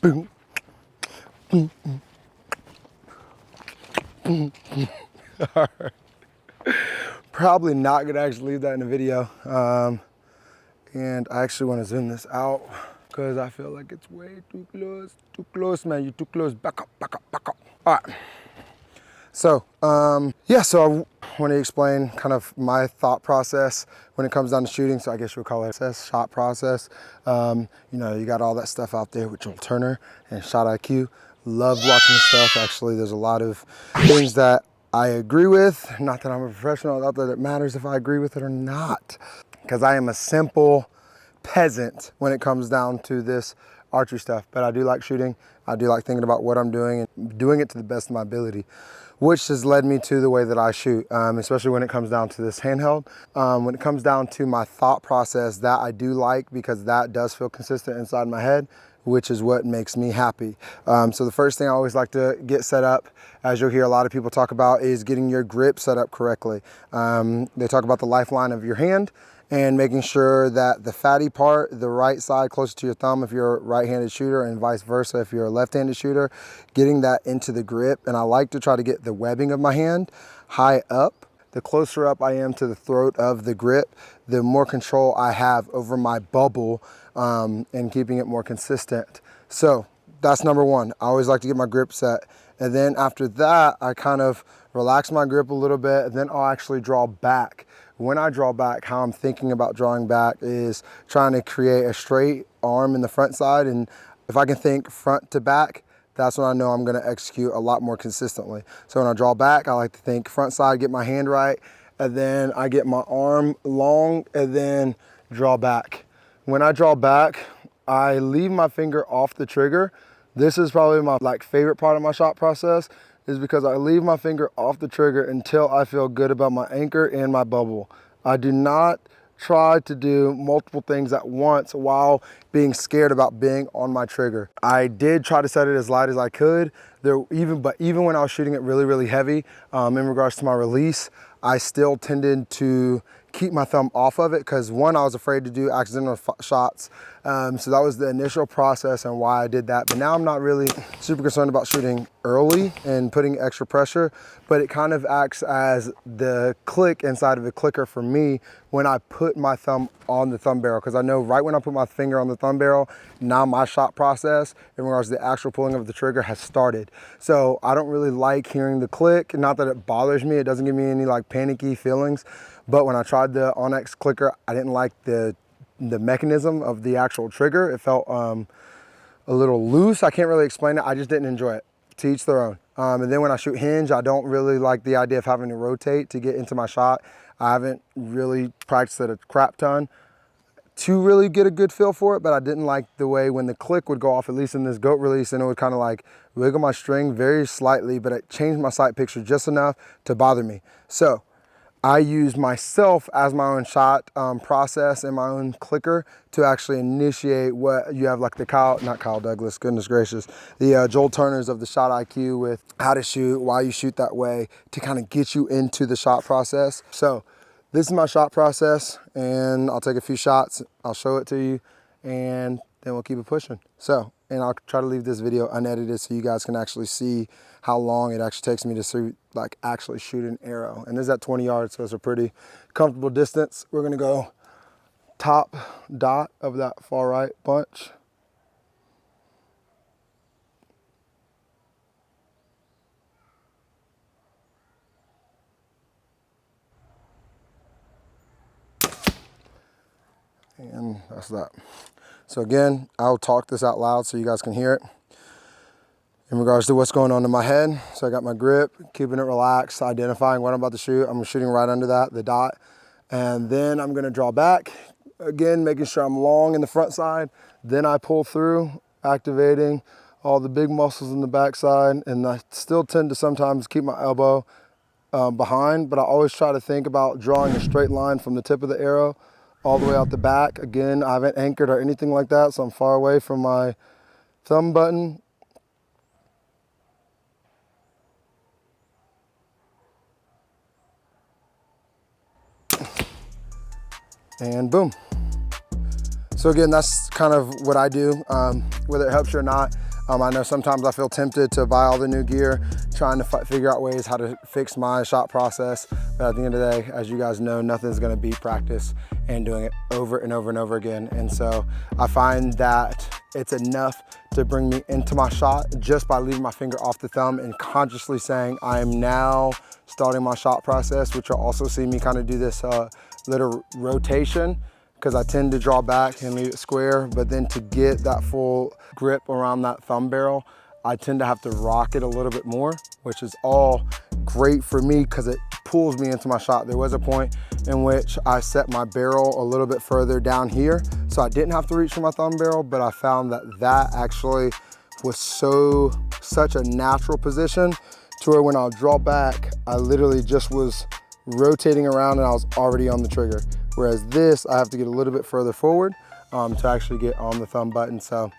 All right. Probably not gonna actually leave that in the video. And I actually wanna zoom this out because I feel like it's way too close, man. You're too close, back up, back up, back up. All right. So, yeah, so I want to explain kind of my thought process when it comes down to shooting. So I guess you'll call it a shot process. You know, you got all that stuff out there with Joel Turner and Shot IQ. Love watching stuff. Actually, there's a lot of things that I agree with. Not that I'm a professional, not that it matters if I agree with it or not. Because I am a simple peasant when it comes down to this archery stuff. But I do like shooting. I do like thinking about what I'm doing and doing it to the best of my ability, which has led me to the way that I shoot, especially when it comes down to this handheld. When it comes down to my thought process, that I do like because that does feel consistent inside my head, which is what makes me happy. So the first thing I always like to get set up, as you'll hear a lot of people talk about, is getting your grip set up correctly. They talk about the lifeline of your hand and making sure that the fatty part, the right side closer to your thumb if you're a right-handed shooter and vice versa if you're a left-handed shooter, getting that into the grip. And I like to try to get the webbing of my hand high up. The closer up I am to the throat of the grip, the more control I have over my bubble and keeping it more consistent. So that's number one. I always like to get my grip set. And then after that, I kind of relax my grip a little bit, and then I'll actually draw back. When I draw back, how I'm thinking about drawing back is trying to create a straight arm in the front side. And if I can think front to back, that's when I know I'm gonna execute a lot more consistently. So when I draw back, I like to think front side, get my hand right, and then I get my arm long and then draw back. When I draw back, I leave my finger off the trigger. This is probably my favorite part of my shot process, is because I leave my finger off the trigger until I feel good about my anchor and my bubble. I do not try to do multiple things at once while being scared about being on my trigger. I did try to set it as light as I could. But even when I was shooting it really, really heavy, in regards to my release, I still tended to keep my thumb off of it because one, I was afraid to do accidental shots. So that was the initial process and why I did that. But now I'm not really super concerned about shooting early and putting extra pressure, but it kind of acts as the click inside of the clicker for me when I put my thumb on the thumb barrel. Because I know right when I put my finger on the thumb barrel, now my shot process in regards to the actual pulling of the trigger has started. So I don't really like hearing the click. Not that it bothers me, it doesn't give me any panicky feelings. But when I tried the Onyx clicker, I didn't like the mechanism of the actual trigger. It felt a little loose. I can't really explain it. I just didn't enjoy it. To each their own. And then when I shoot hinge, I don't really like the idea of having to rotate to get into my shot. I haven't really practiced it a crap ton to really get a good feel for it, but I didn't like the way when the click would go off, at least in this goat release, and it would kind of wiggle my string very slightly, but it changed my sight picture just enough to bother me. So I use myself as my own shot process and my own clicker to actually initiate what you have, like the not Kyle Douglas, goodness gracious, the Joel Turners of the Shot IQ with how to shoot, why you shoot that way, to kind of get you into the shot process. So this is my shot process, and I'll take a few shots, I'll show it to you, and then we'll keep it pushing. So, and I'll try to leave this video unedited so you guys can actually see how long it actually takes me to actually shoot an arrow. And this is at 20 yards, so it's a pretty comfortable distance. We're gonna go top dot of that far right bunch. And that's that. So again, I'll talk this out loud so you guys can hear it in regards to what's going on in my head. So I got my grip, keeping it relaxed, identifying what I'm about to shoot. I'm shooting right under that, the dot. And then I'm gonna draw back, again, making sure I'm long in the front side. Then I pull through, activating all the big muscles in the back side. And I still tend to sometimes keep my elbow behind, but I always try to think about drawing a straight line from the tip of the arrow all the way out the back. Again, I haven't anchored or anything like that, so I'm far away from my thumb button. And boom. So again, that's kind of what I do, whether it helps you or not. I know sometimes I feel tempted to buy all the new gear, trying to figure out ways how to fix my shot process. But at the end of the day, as you guys know, nothing's gonna beat practice and doing it over and over and over again. And so I find that it's enough to bring me into my shot just by leaving my finger off the thumb and consciously saying, I am now starting my shot process, which you'll also see me kind of do this little rotation, because I tend to draw back and leave it square, but then to get that full grip around that thumb barrel, I tend to have to rock it a little bit more, which is all great for me because it pulls me into my shot. There was a point in which I set my barrel a little bit further down here, so I didn't have to reach for my thumb barrel, but I found that that actually was such a natural position to where when I'll draw back, I literally just was rotating around and I was already on the trigger. Whereas this, I have to get a little bit further forward to actually get on the thumb button. So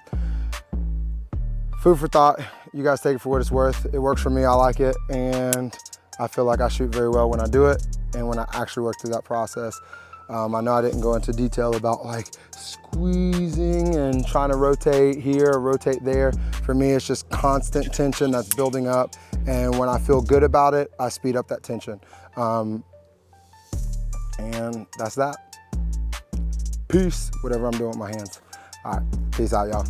food for thought. You guys take it for what it's worth. It works for me, I like it. And I feel like I shoot very well when I do it and when I actually work through that process. I know I didn't go into detail about like squeezing and trying to rotate here, rotate there. For me, it's just constant tension that's building up. And when I feel good about it, I speed up that tension. And that's that. Peace, whatever I'm doing with my hands. All right, peace out, y'all.